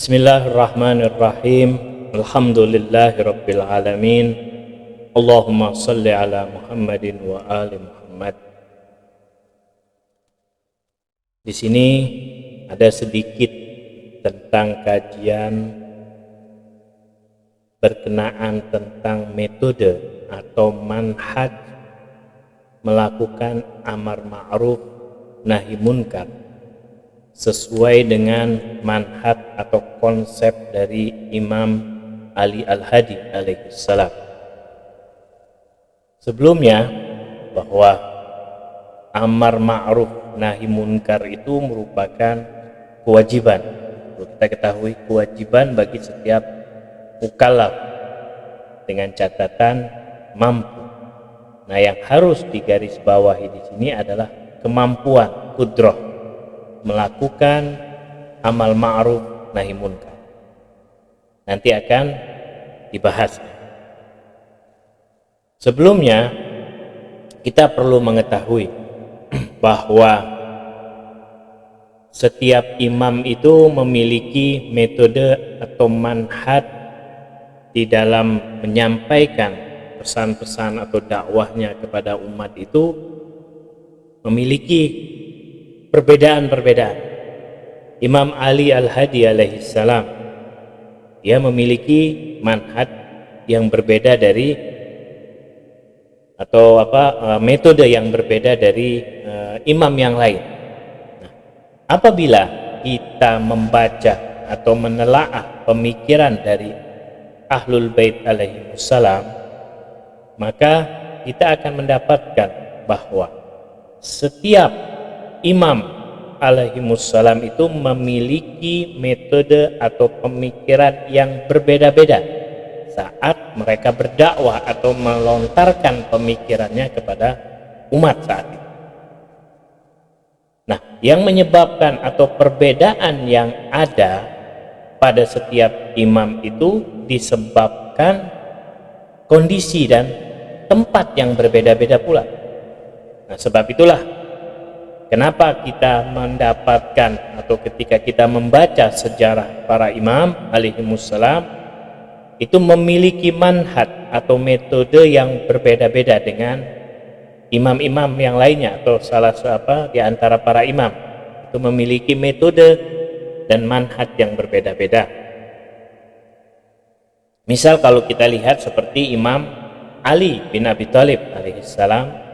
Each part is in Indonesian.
Bismillahirrahmanirrahim. Alhamdulillahirabbil alamin. Allahumma shalli ala Muhammadin wa ali Muhammad. Di sini ada sedikit tentang kajian berkenaan tentang metode atau manhaj melakukan amar ma'ruf nahi munkar sesuai dengan manhaj atau konsep dari Imam Ali Al-Hadi alaihissalam. Sebelumnya, bahwa amar ma'ruf nahi munkar itu merupakan kewajiban. Kita ketahui kewajiban bagi setiap mukallaf dengan catatan mampu. Nah, yang harus digarisbawahi di sini adalah kemampuan qudrah melakukan amal ma'ruf nahi munkar. Nanti akan dibahas. Sebelumnya kita perlu mengetahui bahwa setiap imam itu memiliki metode atau manhaj di dalam menyampaikan pesan-pesan atau dakwahnya kepada umat itu memiliki perbedaan-perbedaan. Imam Ali Al-Hadi alaihissalam, dia memiliki manhaj yang berbeda dari metode yang berbeda dari imam yang lain. Nah, apabila kita membaca atau menelaah pemikiran dari Ahlul Bait alaihimussalam, maka kita akan mendapatkan bahwa setiap imam alaihimussalam itu memiliki metode atau pemikiran yang berbeda-beda saat mereka berdakwah atau melontarkan pemikirannya kepada umat saat itu. Nah, yang menyebabkan atau perbedaan yang ada pada setiap imam itu disebabkan kondisi dan tempat yang berbeda-beda pula. Nah, sebab itulah kenapa kita mendapatkan atau ketika kita membaca sejarah para imam alaihimussalam itu memiliki manhaj atau metode yang berbeda-beda dengan imam-imam yang lainnya, atau salah satu di antara para imam itu memiliki metode dan manhaj yang berbeda-beda. Misal kalau kita lihat seperti Imam Ali bin Abi Thalib alaihissalam,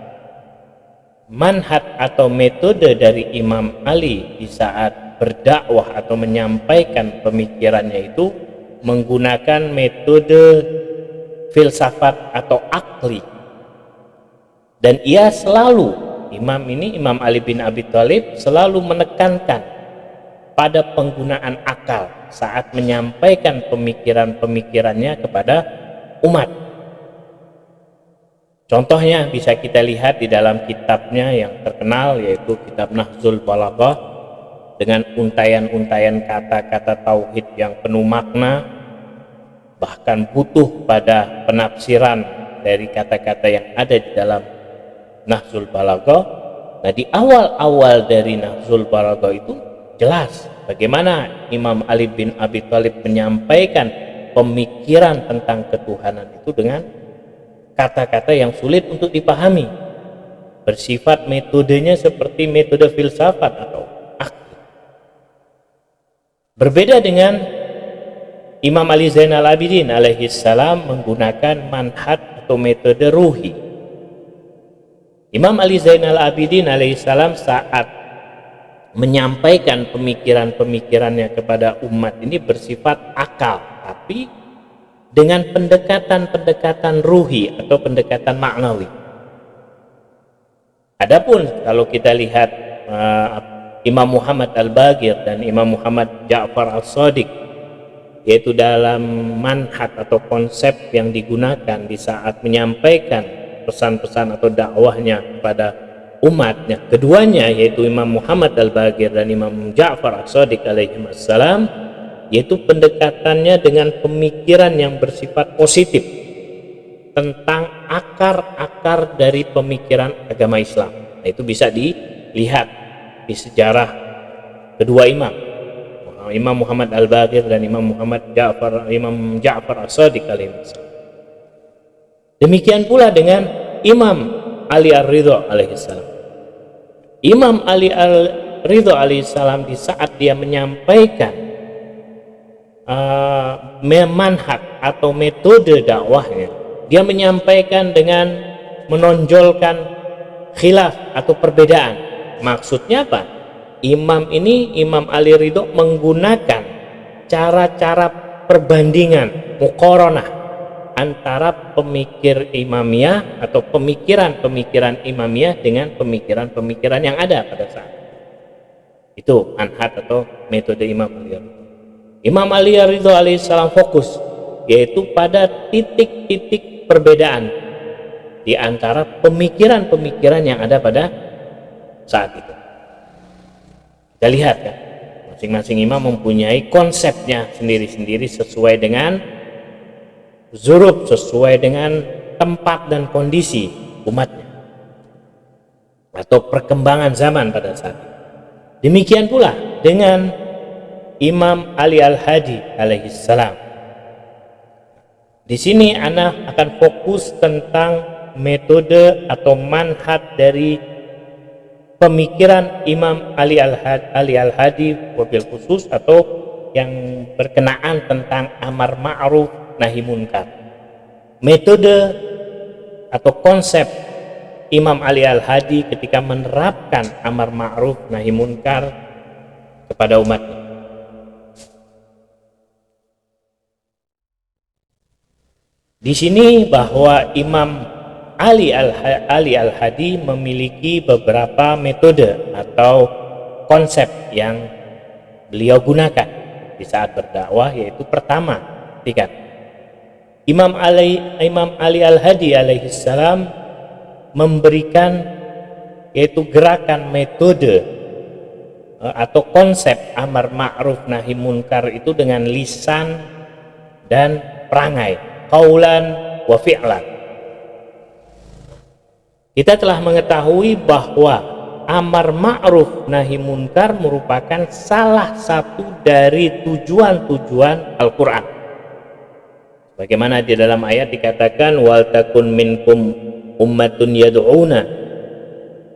manhaj atau metode dari Imam Ali di saat berdakwah atau menyampaikan pemikirannya itu menggunakan metode filsafat atau akli. Dan ia selalu, Imam Ali bin Abi Thalib selalu menekankan pada penggunaan akal saat menyampaikan pemikiran-pemikirannya kepada umat. Contohnya bisa kita lihat di dalam kitabnya yang terkenal, yaitu kitab Nahjul Balaghah, dengan untayan-untayan kata-kata tauhid yang penuh makna, bahkan butuh pada penafsiran dari kata-kata yang ada di dalam Nahjul Balaghah. Nah, di awal-awal dari Nahjul Balaghah itu jelas bagaimana Imam Ali bin Abi Thalib menyampaikan pemikiran tentang ketuhanan itu dengan kata-kata yang sulit untuk dipahami, bersifat metodenya seperti metode filsafat atau akli. Berbeda dengan Imam Ali Zainal Abidin alaihissalam menggunakan manhaj atau metode ruhi. Imam Ali Zainal Abidin alaihissalam saat menyampaikan pemikiran-pemikirannya kepada umat ini bersifat akal, tapi dengan pendekatan-pendekatan ruhi atau pendekatan maknawi. Adapun kalau kita lihat Imam Muhammad Al-Baqir dan Imam Muhammad Ja'far Al-Shadiq, yaitu dalam manhaj atau konsep yang digunakan di saat menyampaikan pesan-pesan atau dakwahnya kepada umatnya, keduanya yaitu Imam Muhammad Al-Baqir dan Imam Ja'far Al-Shadiq alaihimassalam, yaitu pendekatannya dengan pemikiran yang bersifat positif tentang akar-akar dari pemikiran agama Islam. Nah, itu bisa dilihat di sejarah kedua imam Imam Muhammad Al-Baqir dan Imam Ja'far As-Shadiq alaihissalam. Demikian pula dengan Imam Ali Ar-Ridha alaihissalam. Imam Ali Ar-Ridha alaihissalam di saat dia menyampaikan manhaj atau metode dakwahnya, dia menyampaikan dengan menonjolkan khilaf atau perbedaan. Maksudnya apa? Imam Ali Ridho menggunakan cara-cara perbandingan, muqaranah antara pemikir Imamiyah atau pemikiran Imamiyah dengan pemikiran yang ada pada saat itu. Manhaj atau metode Imam Ali Ridho. Imam Ali Ridho alaihissalam fokus yaitu pada titik-titik perbedaan di antara pemikiran-pemikiran yang ada pada saat itu. Kita lihat kan, masing-masing imam mempunyai konsepnya sendiri-sendiri sesuai dengan zurub, sesuai dengan tempat dan kondisi umatnya atau perkembangan zaman pada saat itu. Demikian pula dengan Imam Ali Al-Hadi alaihissalam. Di sini ana akan fokus tentang metode atau manhaj dari pemikiran Imam Ali Al-Hadi wabil khusus, atau yang berkenaan tentang amar ma'ruf nahi munkar. Metode atau konsep Imam Ali Al-Hadi ketika menerapkan amar ma'ruf nahi munkar kepada umatnya. Di sini bahwa Imam Ali Al-Hadi memiliki beberapa metode atau konsep yang beliau gunakan di saat berdakwah, yaitu pertama, tiga. Imam Ali Al-Hadi alaihissalam memberikan yaitu gerakan metode atau konsep amar ma'ruf nahi munkar itu dengan lisan dan perangai, qaulan wa fi'lan. Kita telah mengetahui bahwa amar ma'ruf nahi munkar merupakan salah satu dari tujuan-tujuan Al-Quran. Bagaimana di dalam ayat dikatakan, wal takun minkum ummatun yad'una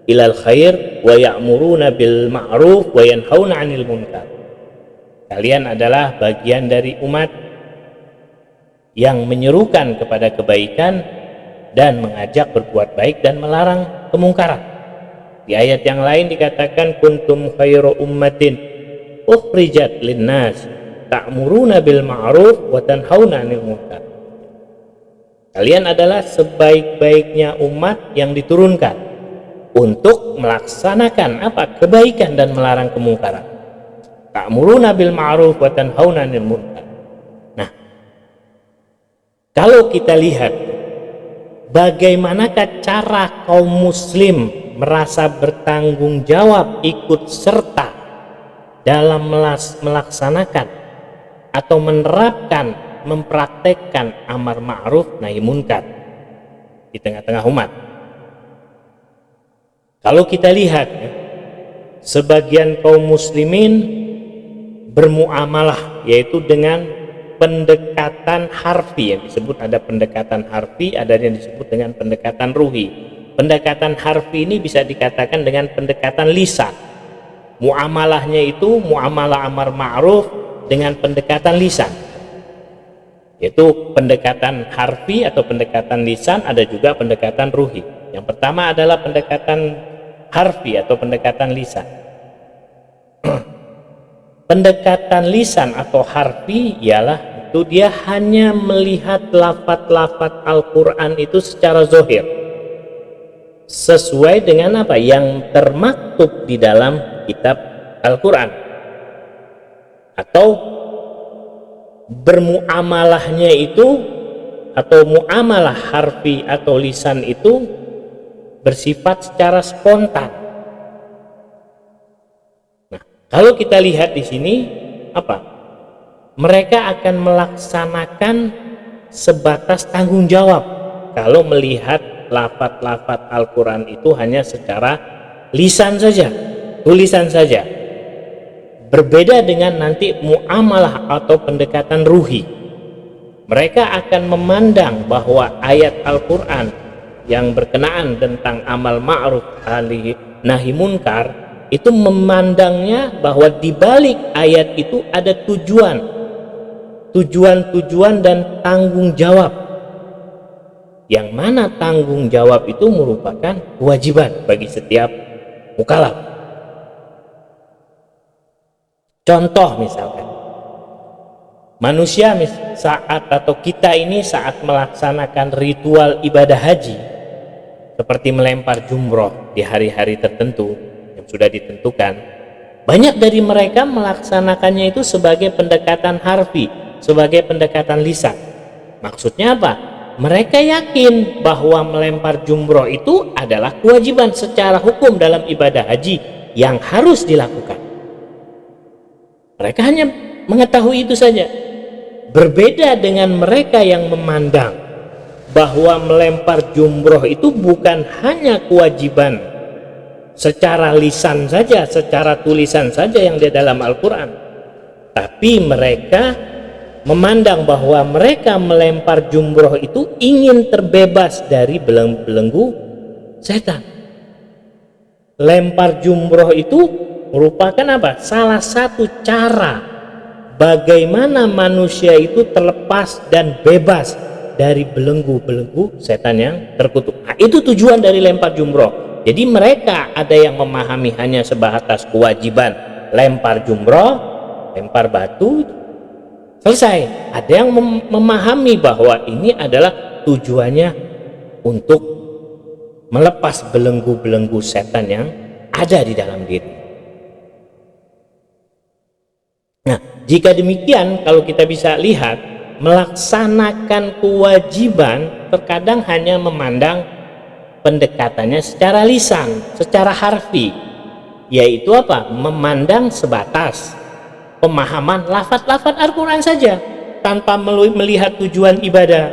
ilal khair wa ya'muruna bil ma'ruf wa yanhauna 'anil munkar. Kalian adalah bagian dari umat yang menyerukan kepada kebaikan dan mengajak berbuat baik dan melarang kemungkaran. Di ayat yang lain dikatakan, kuntum khairu ummatin ukhrijat linnas ta'muruna bil ma'ruf wa tanhauna 'anil munkar. Kalian adalah sebaik-baiknya umat yang diturunkan untuk melaksanakan apa? Kebaikan dan melarang kemungkaran. Ta'muruna bil ma'ruf wa tanhauna 'anil munkar. Nah, kalau kita lihat bagaimanakah cara kaum muslim merasa bertanggung jawab ikut serta dalam melaksanakan atau menerapkan, mempraktekkan amar ma'ruf nahi munkar di tengah-tengah umat. Kalau kita lihat sebagian kaum muslimin bermuamalah yaitu dengan pendekatan harfi, yang disebut ada pendekatan harfi, ada yang disebut dengan pendekatan ruhi. Pendekatan harfi ini bisa dikatakan dengan pendekatan lisan. Muamalahnya itu muamalah amar ma'ruf dengan pendekatan lisan. Yaitu pendekatan harfi atau pendekatan lisan, ada juga pendekatan ruhi. Yang pertama adalah pendekatan harfi atau pendekatan lisan. Pendekatan lisan atau harfi ialah itu dia hanya melihat lafaz-lafaz Al-Quran itu secara zahir, sesuai dengan apa yang termaktub di dalam kitab Al-Quran, atau bermuamalahnya itu atau muamalah harfi atau lisan itu bersifat secara spontan. Nah, kalau kita lihat di sini apa? Mereka akan melaksanakan sebatas tanggung jawab kalau melihat lafaz-lafaz Al-Quran itu hanya secara lisan saja, tulisan saja, Berbeda dengan nanti muamalah atau pendekatan ruhi. Mereka akan memandang bahwa ayat Al-Quran yang berkenaan tentang amal ma'ruf nahi munkar itu memandangnya bahwa di balik ayat itu ada tujuan dan tanggung jawab, yang mana tanggung jawab itu merupakan kewajiban bagi setiap mukallaf. Contoh misalkan, manusia saat atau kita ini saat melaksanakan ritual ibadah haji seperti melempar jumroh di hari-hari tertentu yang sudah ditentukan, banyak dari mereka melaksanakannya itu sebagai pendekatan harfi, sebagai pendekatan lisan. Maksudnya apa? Mereka yakin bahwa melempar jumroh itu adalah kewajiban secara hukum dalam ibadah haji yang harus dilakukan. Mereka hanya mengetahui itu saja. Berbeda dengan mereka yang memandang bahwa melempar jumroh itu bukan hanya kewajiban secara lisan saja, secara tulisan saja yang di dalam Al-Quran, tapi mereka memandang bahwa mereka melempar jumroh itu ingin terbebas dari belenggu setan. Lempar jumroh itu merupakan apa? Salah satu cara bagaimana manusia itu terlepas dan bebas dari belenggu-belenggu setan yang terkutuk. Nah, itu tujuan dari lempar jumroh. Jadi mereka ada yang memahami hanya sebatas kewajiban lempar jumroh, lempar batu, selesai. Ada yang memahami bahwa ini adalah tujuannya untuk melepas belenggu-belenggu setan yang ada di dalam diri. Nah, jika demikian, kalau kita bisa lihat, melaksanakan kewajiban terkadang hanya memandang pendekatannya secara lisan, secara harfi, yaitu apa? Memandang sebatas pemahaman lafaz-lafaz Al-Quran saja, tanpa melihat tujuan ibadah.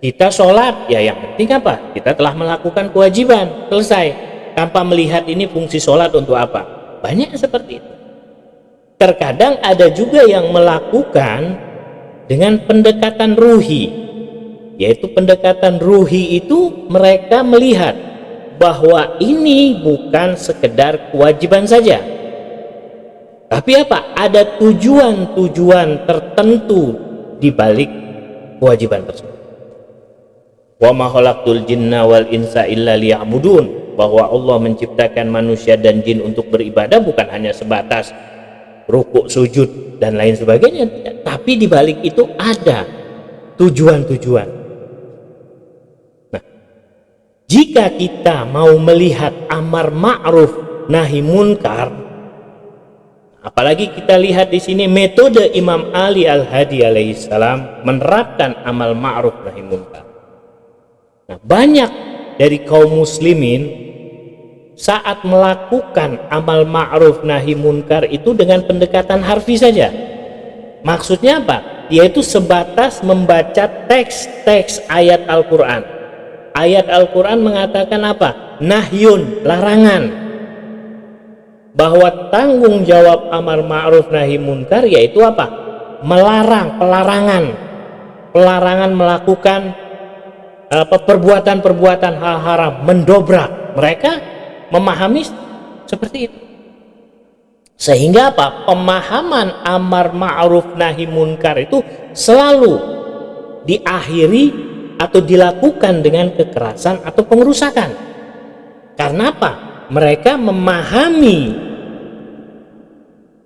Kita sholat, ya yang penting apa? Kita telah melakukan kewajiban, selesai, tanpa melihat ini fungsi sholat untuk apa. Banyak seperti itu. Terkadang ada juga yang melakukan dengan pendekatan ruhi, yaitu pendekatan ruhi itu mereka melihat bahwa ini bukan sekedar kewajiban saja, tapi apa? Ada tujuan-tujuan tertentu di balik kewajiban tersebut. Wa ma khalaqtul jinna wal insa illa liya'budun, bahwa Allah menciptakan manusia dan jin untuk beribadah bukan hanya sebatas rukuk, sujud dan lain sebagainya, tapi di balik itu ada tujuan-tujuan. Nah, jika kita mau melihat amar ma'ruf nahi munkar, apalagi kita lihat di sini metode Imam Ali Al-Hadi alaihissalam menerapkan amal ma'ruf nahi munkar. Nah, banyak dari kaum muslimin saat melakukan amal ma'ruf nahi munkar itu dengan pendekatan harfi saja. Maksudnya apa? Yaitu sebatas membaca teks-teks ayat Al-Quran. Ayat Al-Quran mengatakan apa? Nahyun, larangan. Bahwa tanggung jawab amar ma'ruf nahi munkar yaitu apa? Melarang, pelarangan melakukan perbuatan-perbuatan hal haram, mendobrak. Mereka memahami seperti itu, sehingga apa? Pemahaman amar ma'ruf nahi munkar itu selalu diakhiri atau dilakukan dengan kekerasan atau pengerusakan. Karena apa? Mereka memahami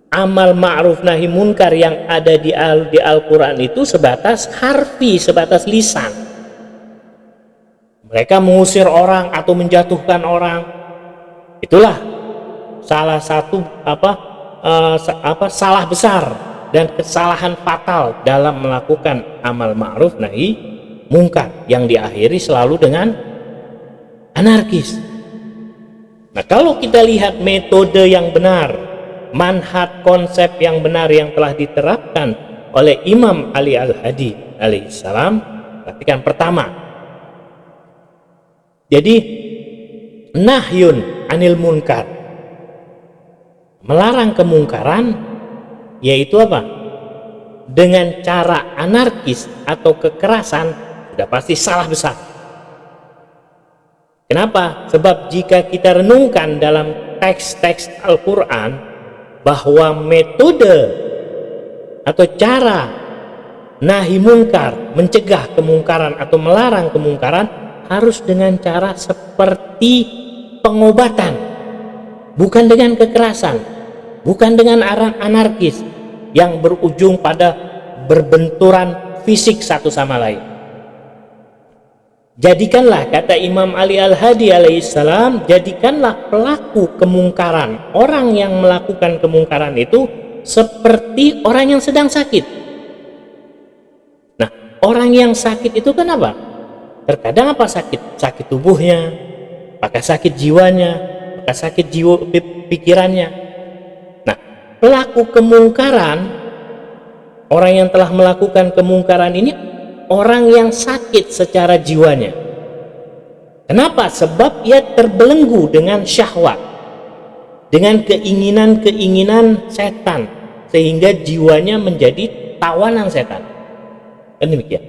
amal ma'ruf nahi munkar yang ada di Al-Quran itu sebatas harfi, sebatas lisan. Mereka mengusir orang atau menjatuhkan orang. Itulah salah satu salah besar dan kesalahan fatal dalam melakukan amal ma'ruf nahi munkar yang diakhiri selalu dengan anarkis. Nah, kalau kita lihat metode yang benar, manhaj konsep yang benar yang telah diterapkan oleh Imam Ali Al-Hadi alaihissalam, perhatikan pertama, jadi nahyun anil munkar, melarang kemungkaran, yaitu apa? Dengan cara anarkis atau kekerasan, sudah pasti salah besar. Kenapa? Sebab jika kita renungkan dalam teks-teks Al-Quran, bahwa metode atau cara nahi mungkar, mencegah kemungkaran atau melarang kemungkaran, harus dengan cara seperti pengobatan, bukan dengan kekerasan, bukan dengan anarkis yang berujung pada berbenturan fisik satu sama lain. Jadikanlah, kata Imam Ali Al-Hadi alaihissalam, jadikanlah pelaku kemungkaran, orang yang melakukan kemungkaran itu seperti orang yang sedang sakit. Nah, orang yang sakit itu kan apa? Terkadang apa sakit? Sakit tubuhnya, apakah sakit jiwanya, apakah sakit pikirannya. Nah, pelaku kemungkaran, orang yang telah melakukan kemungkaran ini orang yang sakit secara jiwanya. Kenapa? Sebab ia terbelenggu dengan syahwat, dengan keinginan-keinginan setan, sehingga jiwanya menjadi tawanan setan. Kan demikian.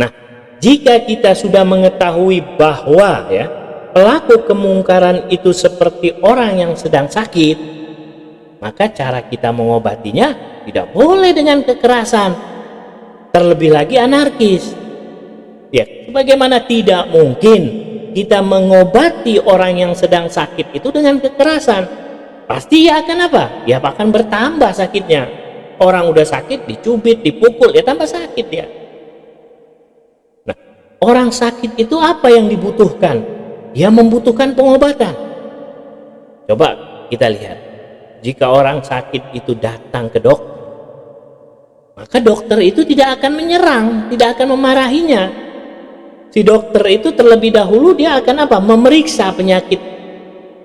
Nah, jika kita sudah mengetahui bahwa pelaku kemungkaran itu seperti orang yang sedang sakit, maka cara kita mengobatinya tidak boleh dengan kekerasan, terlebih lagi anarkis. Ya, sebagaimana tidak mungkin kita mengobati orang yang sedang sakit itu dengan kekerasan. Pasti ya akan apa? Ya akan bertambah sakitnya. Orang udah sakit, dicubit, dipukul, ya tambah sakit ya. Nah, orang sakit itu apa yang dibutuhkan? Dia membutuhkan pengobatan. Coba kita lihat, jika orang sakit itu datang ke dokter, maka dokter itu tidak akan menyerang, tidak akan memarahinya. Si dokter itu terlebih dahulu dia akan apa? Memeriksa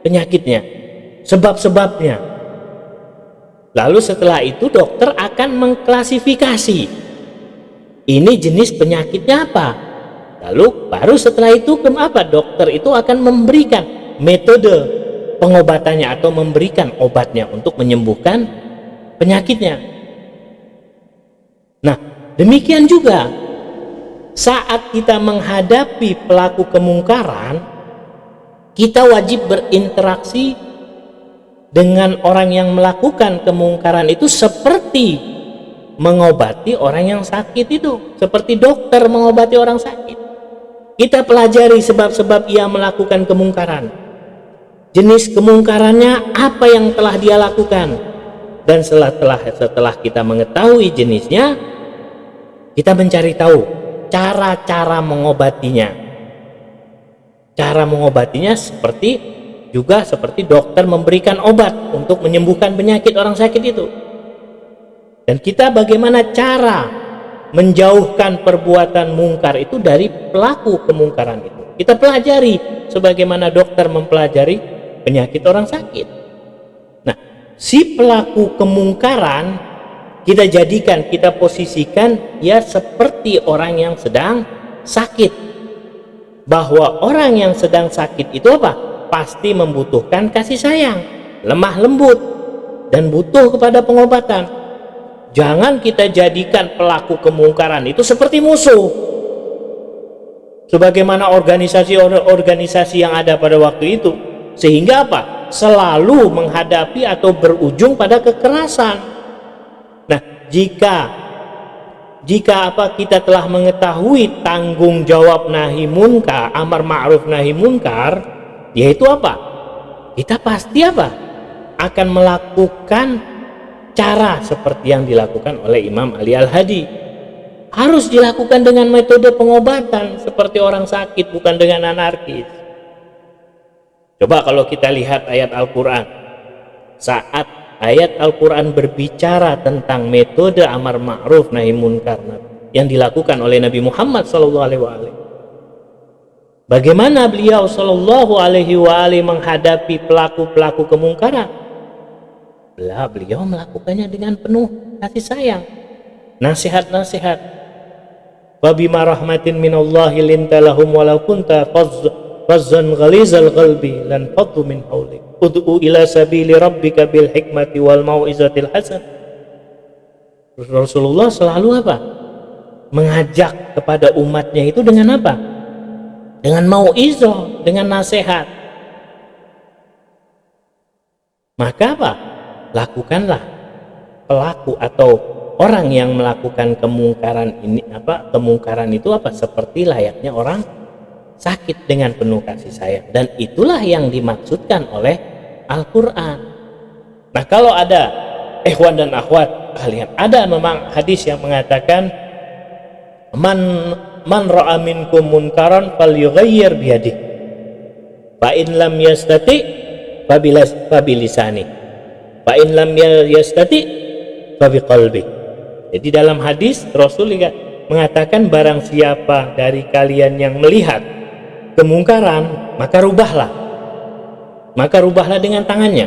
penyakitnya, sebab-sebabnya. Lalu setelah itu dokter akan mengklasifikasi, ini jenis penyakitnya apa. Lalu baru setelah itu apa? Dokter itu akan memberikan metode pengobatannya atau memberikan obatnya untuk menyembuhkan penyakitnya. Nah, demikian juga saat kita menghadapi pelaku kemungkaran, kita wajib berinteraksi dengan orang yang melakukan kemungkaran itu seperti mengobati orang yang sakit itu, seperti dokter mengobati orang sakit. Kita pelajari sebab-sebab ia melakukan kemungkaran, jenis kemungkarannya apa yang telah dia lakukan, dan setelah kita mengetahui jenisnya, kita mencari tahu cara-cara mengobatinya. Cara mengobatinya seperti dokter memberikan obat untuk menyembuhkan penyakit orang sakit itu. Dan kita bagaimana cara menjauhkan perbuatan mungkar itu dari pelaku kemungkaran itu. Kita pelajari sebagaimana dokter mempelajari penyakit orang sakit. Nah, si pelaku kemungkaran kita posisikan ya seperti orang yang sedang sakit. Bahwa orang yang sedang sakit itu apa? Pasti membutuhkan kasih sayang, lemah lembut, dan butuh kepada pengobatan. Jangan kita jadikan pelaku kemungkaran itu seperti musuh, sebagaimana organisasi-organisasi yang ada pada waktu itu, sehingga apa? Selalu menghadapi atau berujung pada kekerasan. Nah, jika kita telah mengetahui tanggung jawab nahi munkar, amar ma'ruf nahi munkar, yaitu apa? Kita pasti akan melakukan cara seperti yang dilakukan oleh Imam Ali Al-Hadi. Harus dilakukan dengan metode pengobatan seperti orang sakit, bukan dengan anarkis. Coba kalau kita lihat ayat Al-Quran, saat ayat Al-Quran berbicara tentang metode amar ma'ruf nahi munkar yang dilakukan oleh Nabi Muhammad SAW. Bagaimana beliau SAW menghadapi pelaku-pelaku kemungkaran? Beliau melakukannya dengan penuh kasih sayang, nasihat-nasihat. Wabima rahmatin minallahi linta lahum walau kunta fazzan ghalizal qalbi lan faddu min hawlik ud'u ila sabili rabbika bil hikmati wal mau'izatil hasan. Rasulullah selalu apa? Mengajak kepada umatnya itu dengan apa? Dengan mau'izah, dengan nasihat. Maka apa? Lakukanlah. Pelaku atau orang yang melakukan kemungkaran ini kemungkaran itu seperti layaknya orang sakit dengan penuh kasih sayang, dan itulah yang dimaksudkan oleh Al-Quran. Nah, kalau ada ikhwan dan akhwat kalian, ada memang hadis yang mengatakan man ra'a minkum munkaran falyughayyir biyadihi fa in lam yastati fa bilisani fa in lam yastati fa biqalbi. Jadi dalam hadis Rasul mengatakan barang siapa dari kalian yang melihat kemungkaran, maka rubahlah dengan tangannya.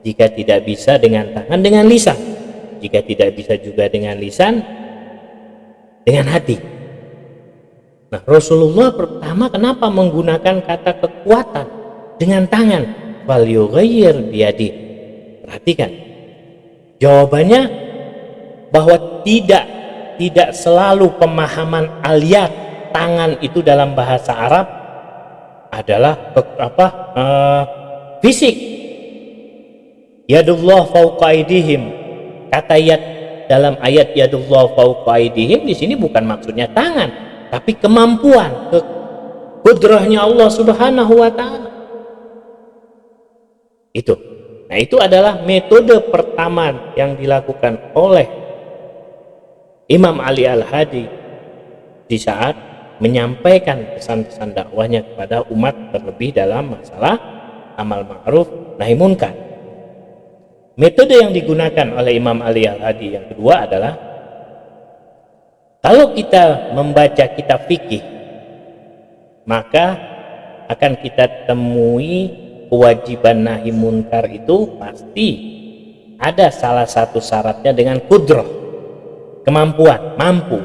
Jika tidak bisa dengan tangan, dengan lisan. Jika tidak bisa juga dengan lisan, dengan hati. Nah, Rasulullah pertama kenapa menggunakan kata kekuatan dengan tangan? Wal yughayyir biyadi. Perhatikan. Jawabannya bahwa tidak selalu pemahaman aliyat tangan itu dalam bahasa Arab adalah fisik. Yadullah fawqa aydihim. Kata yad dalam ayat yadullah fawqa aydihim di sini bukan maksudnya tangan, tapi kemampuan, kudrahnya Allah Subhanahu wa taala. Itu. Nah, itu adalah metode pertama yang dilakukan oleh Imam Ali Al-Hadi di saat menyampaikan pesan-pesan dakwahnya kepada umat, terlebih dalam masalah amal ma'ruf nahi munkar. Metode yang digunakan oleh Imam Ali Al-Hadi yang kedua adalah, kalau kita membaca kitab fikih, maka akan kita temui kewajiban nahi munkar itu pasti ada salah satu syaratnya dengan kudrah, kemampuan, mampu.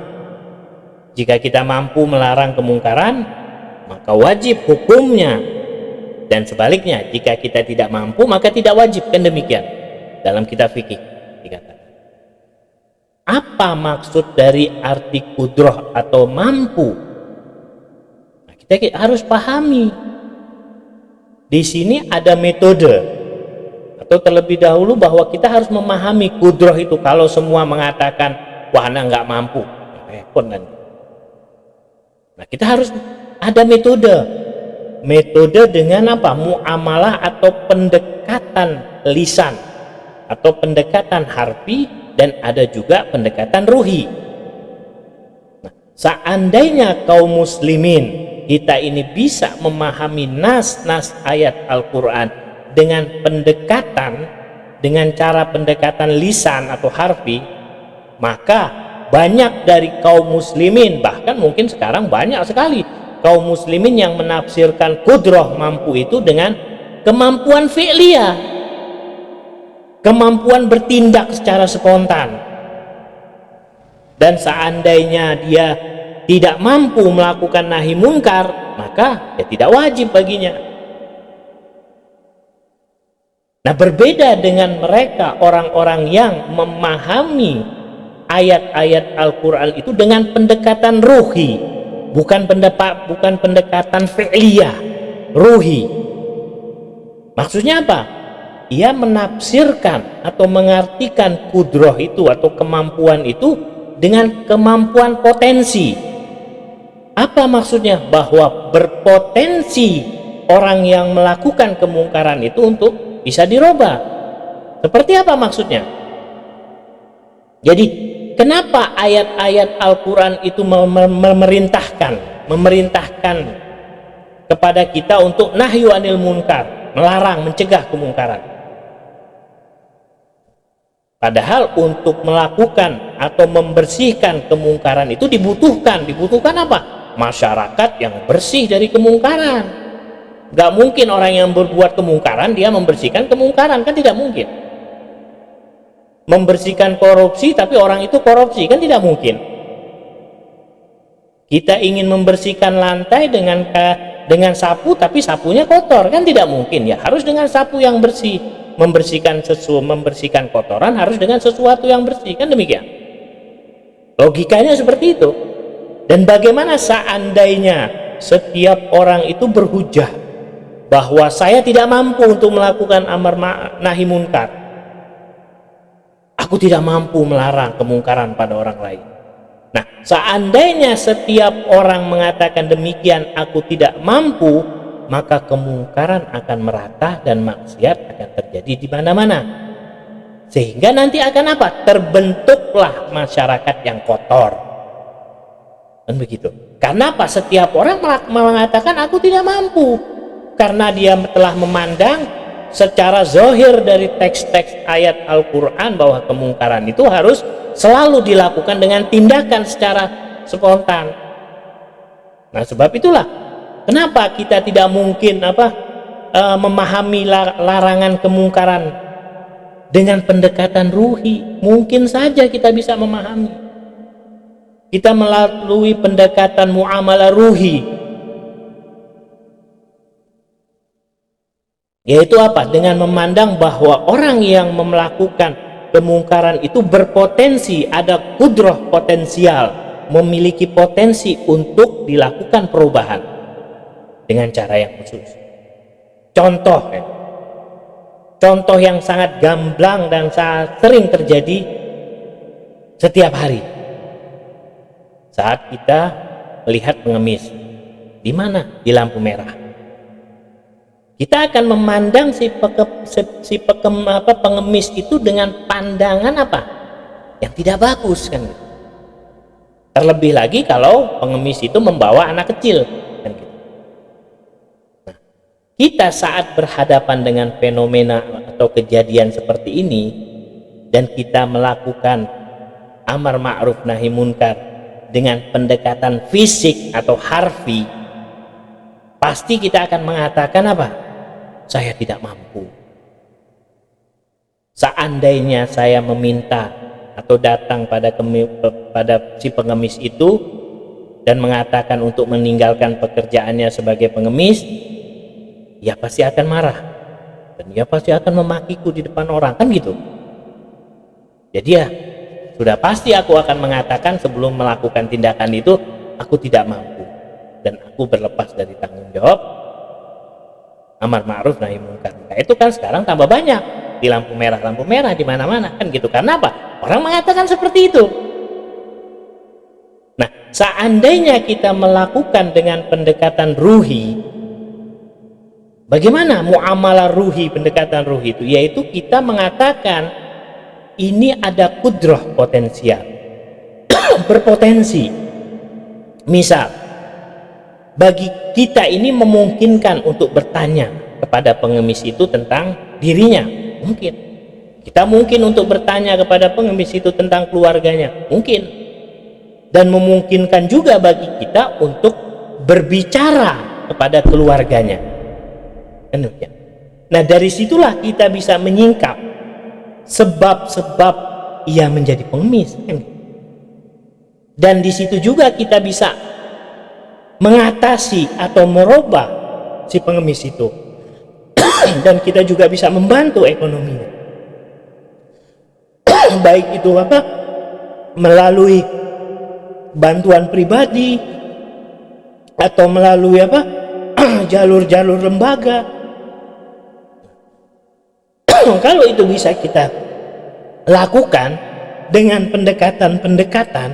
Jika kita mampu melarang kemungkaran, maka wajib hukumnya, dan sebaliknya jika kita tidak mampu maka tidak wajib. Kan demikian dalam kitab fikih dikatakan. Apa maksud dari arti kudrah atau mampu? Nah, kita harus pahami. Di sini ada metode, atau terlebih dahulu bahwa kita harus memahami kudrah itu. Kalau semua mengatakan wah anda nggak mampu, repot nanti. Nah, kita harus ada metode dengan apa? Muamalah atau pendekatan lisan atau pendekatan harfi, dan ada juga pendekatan ruhi. Nah, seandainya kaum muslimin kita ini bisa memahami nas-nas ayat Al-Quran dengan cara pendekatan lisan atau harfi, maka banyak dari kaum muslimin, bahkan mungkin sekarang banyak sekali kaum muslimin yang menafsirkan kudrah, mampu itu dengan kemampuan fi'liyah, kemampuan bertindak secara spontan. Dan seandainya dia tidak mampu melakukan nahi munkar, maka ya tidak wajib baginya. Nah, berbeda dengan mereka orang-orang yang memahami ayat-ayat Al-Quran itu dengan pendekatan ruhi, bukan pendekatan fi'liyah, ruhi. Maksudnya apa? Ia menafsirkan atau mengartikan kudrah itu atau kemampuan itu dengan kemampuan potensi. Apa maksudnya? Bahwa berpotensi orang yang melakukan kemungkaran itu untuk bisa dirubah. Seperti apa maksudnya? Jadi kenapa ayat-ayat Al-Quran itu memerintahkan kepada kita untuk nahyu anil munkar, melarang, mencegah kemungkaran? Padahal untuk melakukan atau membersihkan kemungkaran itu dibutuhkan apa? Masyarakat yang bersih dari kemungkaran. Gak mungkin orang yang berbuat kemungkaran dia membersihkan kemungkaran, kan tidak mungkin. Membersihkan korupsi tapi orang itu korupsi, kan tidak mungkin. Kita ingin membersihkan lantai dengan dengan sapu tapi sapunya kotor, kan tidak mungkin ya. Harus dengan sapu yang bersih, membersihkan kotoran harus dengan sesuatu yang bersih, kan demikian. Logikanya seperti itu. Dan bagaimana seandainya setiap orang itu berhujah bahwa saya tidak mampu untuk melakukan amar nahi munkar, aku tidak mampu melarang kemungkaran pada orang lain. Nah, seandainya setiap orang mengatakan demikian, aku tidak mampu, maka kemungkaran akan merata dan maksiat akan terjadi di mana-mana. Sehingga nanti akan apa? Terbentuklah masyarakat yang kotor. Dan begitu. Karena apa? Setiap orang mengatakan aku tidak mampu. Karena dia telah memandang secara zahir dari teks-teks ayat Al-Quran bahwa kemungkaran itu harus selalu dilakukan dengan tindakan secara spontan. Nah, sebab itulah kenapa kita tidak mungkin memahami larangan kemungkaran dengan pendekatan ruhi. Mungkin saja kita bisa memahami. Kita melalui pendekatan muamalah ruhi, yaitu apa? Dengan memandang bahwa orang yang melakukan kemungkaran itu berpotensi, ada kudrah potensial, memiliki potensi untuk dilakukan perubahan dengan cara yang khusus. Contoh yang sangat gamblang dan sangat sering terjadi setiap hari. Saat kita melihat pengemis, di mana? Di lampu merah. Kita akan memandang pengemis itu dengan pandangan apa? Yang tidak bagus, kan? Terlebih lagi kalau pengemis itu membawa anak kecil, kan? Nah, kita saat berhadapan dengan fenomena atau kejadian seperti ini dan kita melakukan amar ma'ruf nahi munkar dengan pendekatan fisik atau harfi, pasti kita akan mengatakan apa? Saya tidak mampu. Seandainya saya meminta atau datang pada si pengemis itu dan mengatakan untuk meninggalkan pekerjaannya sebagai pengemis, ia pasti akan marah dan ia pasti akan memakiku di depan orang, kan gitu. Jadi ya sudah pasti aku akan mengatakan sebelum melakukan tindakan itu, aku tidak mampu dan aku berlepas dari tanggung jawab amar ma'ruf nahi munkar. Nah, itu kan sekarang tambah banyak di lampu merah di mana-mana, kan gitu. Karena apa? Orang mengatakan seperti itu. Nah, seandainya kita melakukan dengan pendekatan ruhi, bagaimana muamalah ruhi, pendekatan ruhi itu? Yaitu kita mengatakan ini ada kudrah potensial, berpotensi. Misal, bagi kita ini memungkinkan untuk bertanya kepada pengemis itu tentang dirinya, mungkin. Kita mungkin untuk bertanya kepada pengemis itu tentang keluarganya, mungkin. Dan memungkinkan juga bagi kita untuk berbicara kepada keluarganya. Nah, dari situlah kita bisa menyingkap sebab-sebab ia menjadi pengemis, dan di situ juga kita bisa mengatasi atau merubah si pengemis itu dan kita juga bisa membantu ekonominya, baik itu melalui bantuan pribadi atau melalui jalur-jalur lembaga. Kalau itu bisa kita lakukan dengan pendekatan-pendekatan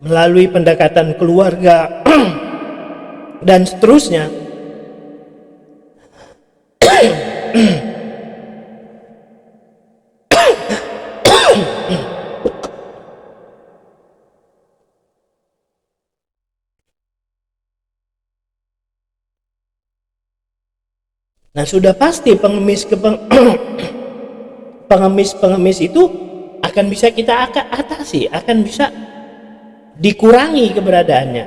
melalui pendekatan keluarga dan seterusnya, nah sudah pasti pengemis itu akan bisa kita atasi, akan bisa dikurangi keberadaannya.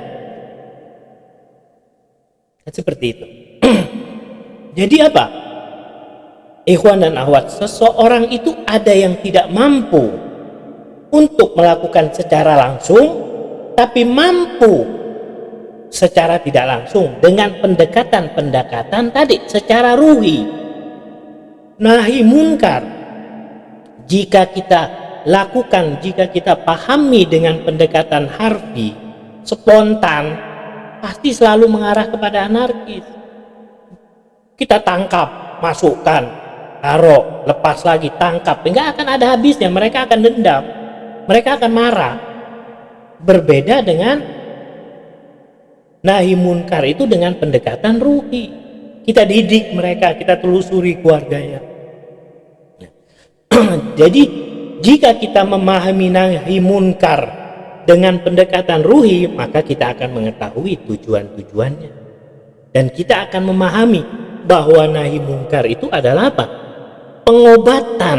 Seperti itu. Jadi apa? Ikhwan dan akhwat, seseorang itu ada yang tidak mampu untuk melakukan secara langsung, tapi mampu secara tidak langsung dengan pendekatan-pendekatan tadi secara ruhi. Nahi munkar jika kita lakukan, jika kita pahami dengan pendekatan harfi, spontan, pasti selalu mengarah kepada anarkis. Kita tangkap, masukkan, taruh, lepas lagi, tangkap, enggak akan ada habisnya. Mereka akan dendam, mereka akan marah. Berbeda dengan nahi munkar itu dengan pendekatan ruhi. Kita didik mereka, kita telusuri keluarganya. Jadi jika kita memahami nahi munkar dengan pendekatan ruhi, maka kita akan mengetahui tujuan-tujuannya. Dan kita akan memahami bahwa nahi munkar itu adalah apa? Pengobatan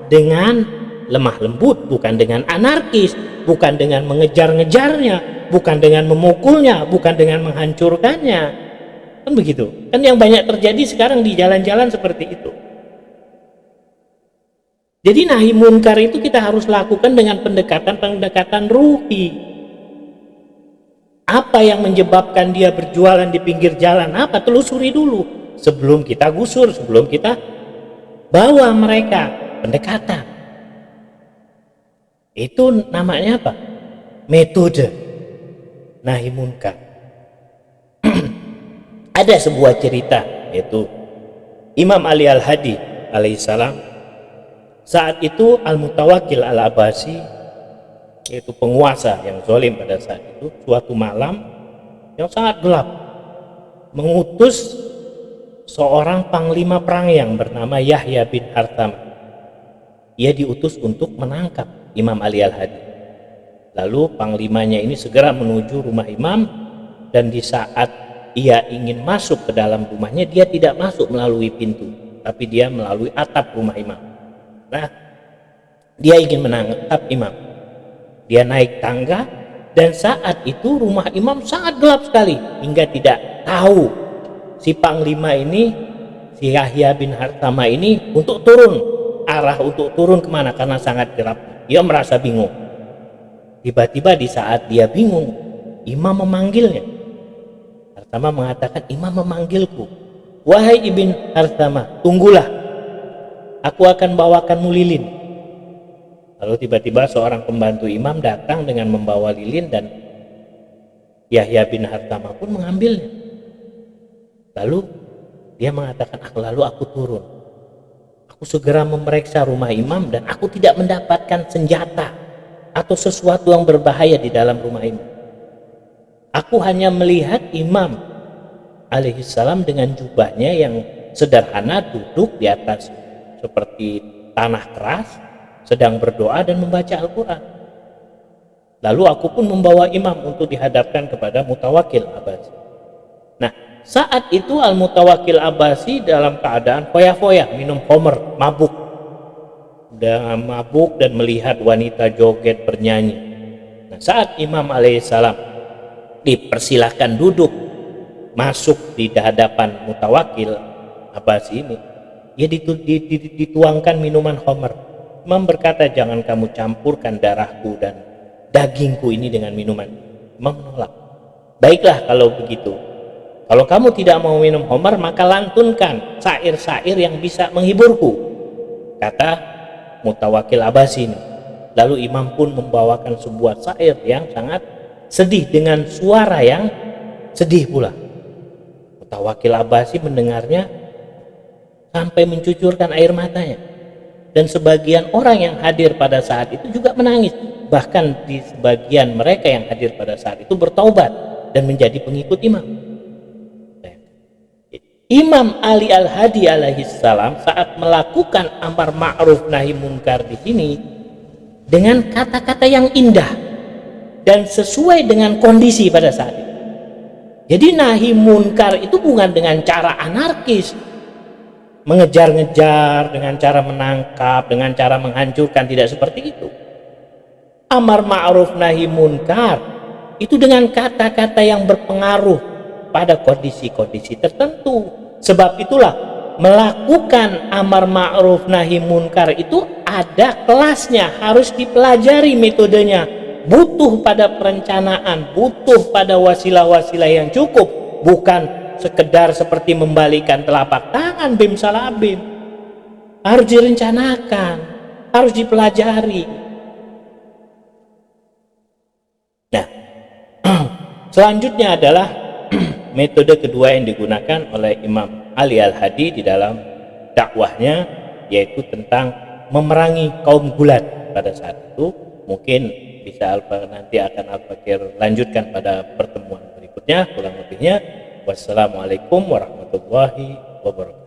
dengan lemah lembut, bukan dengan anarkis, bukan dengan mengejar-ngejarnya, bukan dengan memukulnya, bukan dengan menghancurkannya. Kan begitu. Kan yang banyak terjadi sekarang di jalan-jalan seperti itu. Jadi nahi munkar itu kita harus lakukan dengan pendekatan-pendekatan ruhi. Apa yang menyebabkan dia berjualan di pinggir jalan? Apa? Telusuri dulu sebelum kita gusur, sebelum kita bawa mereka. Pendekatan. Itu namanya apa? Metode nahi munkar. Ada sebuah cerita, yaitu Imam Ali Al-Hadi alaihissalam, saat itu Al-Mutawakkil Al-Abbasi, yaitu penguasa yang zalim pada saat itu, suatu malam yang sangat gelap mengutus seorang panglima perang yang bernama Yahya bin Hartham. Ia diutus untuk menangkap Imam Ali Al-Hadi. Lalu panglimanya ini segera menuju rumah Imam, dan di saat ia ingin masuk ke dalam rumahnya, dia tidak masuk melalui pintu, tapi dia melalui atap rumah Imam. Nah, dia ingin menangkap Imam. Dia naik tangga, dan saat itu rumah Imam sangat gelap sekali, hingga tidak tahu si panglima ini, si Yahya bin Harthama ini untuk turun kemana, karena sangat gelap. Dia merasa bingung. Tiba-tiba di saat dia bingung, Imam memanggilnya. Harthama mengatakan, Imam memanggilku. Wahai Ibn Harthama, tunggulah, aku akan bawakanmu lilin. Lalu tiba-tiba seorang pembantu Imam datang dengan membawa lilin, dan Yahya bin Harthama pun mengambilnya. Lalu dia mengatakan, lalu aku turun. Aku segera memeriksa rumah Imam, dan aku tidak mendapatkan senjata atau sesuatu yang berbahaya di dalam rumah Imam. Aku hanya melihat Imam alaihissalam dengan jubahnya yang sederhana duduk di atas seperti tanah keras, sedang berdoa dan membaca Al-Quran. Lalu aku pun membawa Imam untuk dihadapkan kepada Mutawakkil Abbasi. Nah, saat itu Al-Mutawakkil Abbasi dalam keadaan foya-foya, minum khamr, mabuk. Dan melihat wanita joget bernyanyi. Nah, saat Imam alaihissalam dipersilahkan duduk masuk di hadapan Mutawakkil Abbasi ini, ia dituangkan minuman khamr. Imam berkata, jangan kamu campurkan darahku dan dagingku ini dengan minuman. Imam menolak. Baiklah kalau begitu, kalau kamu tidak mau minum khamr, maka lantunkan syair-syair yang bisa menghiburku, kata Mutawakkil Abbasi ini. Lalu Imam pun membawakan sebuah syair yang sangat sedih dengan suara yang sedih pula. Mutawakkil Abbasi mendengarnya sampai mencucurkan air matanya, dan sebagian orang yang hadir pada saat itu juga menangis. Bahkan di sebagian mereka yang hadir pada saat itu bertaubat dan menjadi pengikut Imam. Imam Ali Al-Hadi alaihissalam saat melakukan amar ma'ruf nahi munkar di sini dengan kata-kata yang indah dan sesuai dengan kondisi pada saat itu. Jadi nahi munkar itu bukan dengan cara anarkis, mengejar-ngejar, dengan cara menangkap, dengan cara menghancurkan, tidak seperti itu. Amar ma'ruf nahi munkar itu dengan kata-kata yang berpengaruh pada kondisi-kondisi tertentu. Sebab itulah melakukan amar ma'ruf nahi munkar itu ada kelasnya, harus dipelajari metodenya. butuh pada perencanaan, butuh pada wasilah-wasilah yang cukup, bukan sekedar seperti membalikan telapak tangan bim salah bim. Harus direncanakan, harus dipelajari. Nah, selanjutnya adalah metode kedua yang digunakan oleh Imam Ali Al-Hadi di dalam dakwahnya, yaitu tentang memerangi kaum gulat pada saat itu. Mungkin bisa nanti akan Al-Fakir lanjutkan pada pertemuan berikutnya. Kurang lebihnya, wassalamualaikum warahmatullahi wabarakatuh.